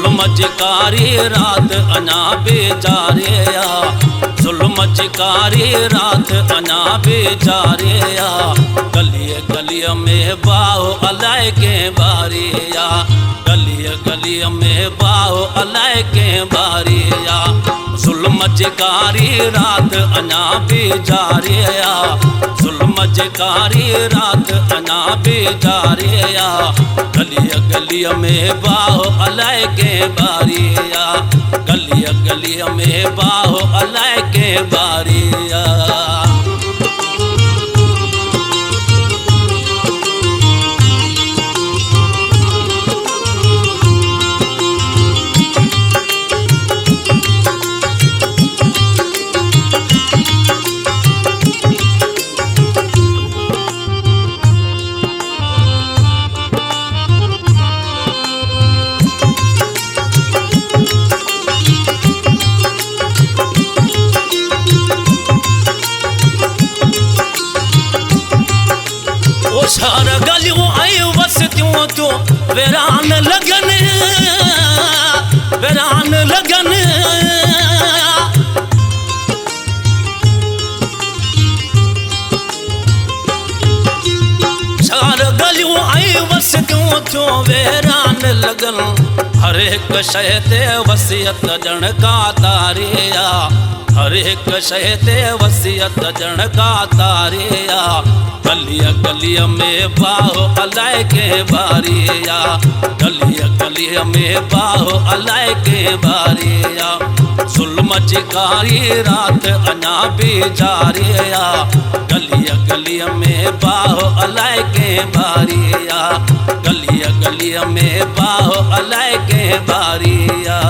जुल्म चिकारी रात अना बेचारिया, जुल्म चिकारी रात अना बेचारिया। गलिय गलिय में बाहो अलाय के बारिया, गलिय गलिय में बाहो अलाय के बारिया। जुल्म चिकारी रात अना बेचारिया, जुल्म चिकारी रात अना बेचारिया। गलिय गलिय में बाहो अलाय के बारिया, गलिय गलिय में बाहो अलाय के बारिया। सार गलियों आई वसतियों तो वीरान लगन, वीरान लगन। सार गलियों आई वसतियों तो वीरान लगन। हर एक शय ते वसियत जन का तारिया, हर एक शय ते वसियत जन का तारिया। गलिय गलिय में बाहो अलाय के बारिया, गलिय गलिय में बाहो अलाय के बारिया। जुल्म चिकारी रात अना बेचारिया, गलिय गलिय में बाहो अलाय के बारिया, गलिय गलिय में बाहो अलाय के बारिया।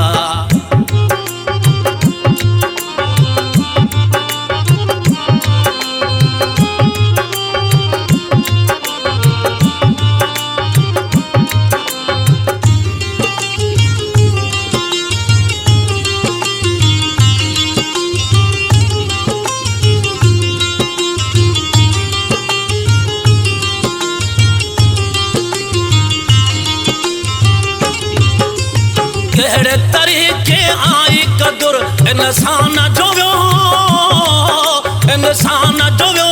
केड़े तरीके आई कदुर इंसान जोव्यो, इंसान जोव्यो।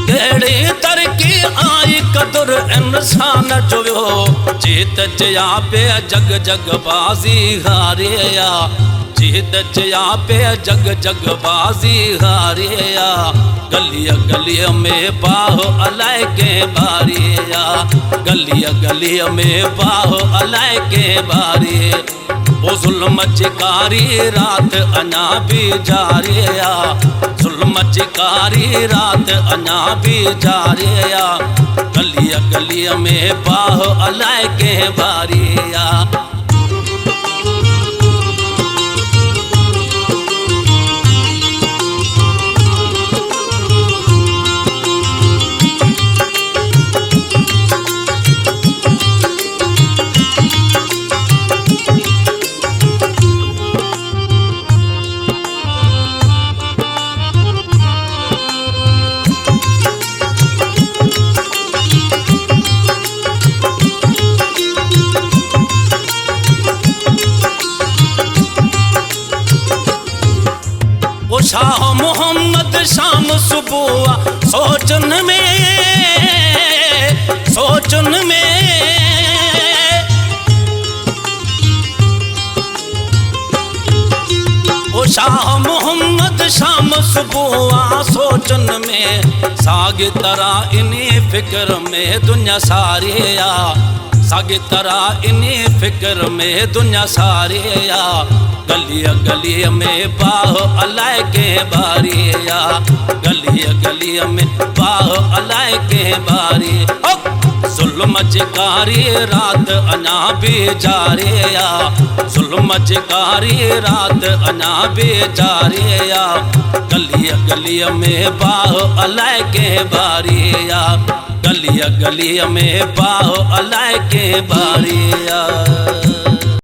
केड़े तरीके आई कदुर इंसान जोव्यो। जीत जया पे जग जग बाजी हारिया, जीत जया पे जग जग बाजी हारिया। गलिय गलिय में बाहो अलाय के बारिया, गलिय गलिय में बाहो अलाय के बारी। ओ जुल्म चिकारी रात अना बेचारिया, जुल्म चिकारी रात अना बेचारिया। गलिय गलिय में बाहो अलाय के बारिया। शाह मोहम्मद शाम सुबुआ सोचन में, सोचन में। ओ शाह मोहम्मद शाम सुबुआ सोचन में। सागे तरह इन्हीं फिक्र में दुनिया सारिया, सागे तरह इन्हीं फिक्र में दुनिया सारिया। गलिय गलिय में बाहो अलाय के बारिया, गलिय गलिय में बाहो अलाय के बारी। जुल्म चिकारी रात अना बेचारिया, जुल्म चिकारी रात अना बेचारिया। गलिय गलिय में बाहो अलाय के बारिया, गलिय गलिय में बाहो अलाय के बारिया।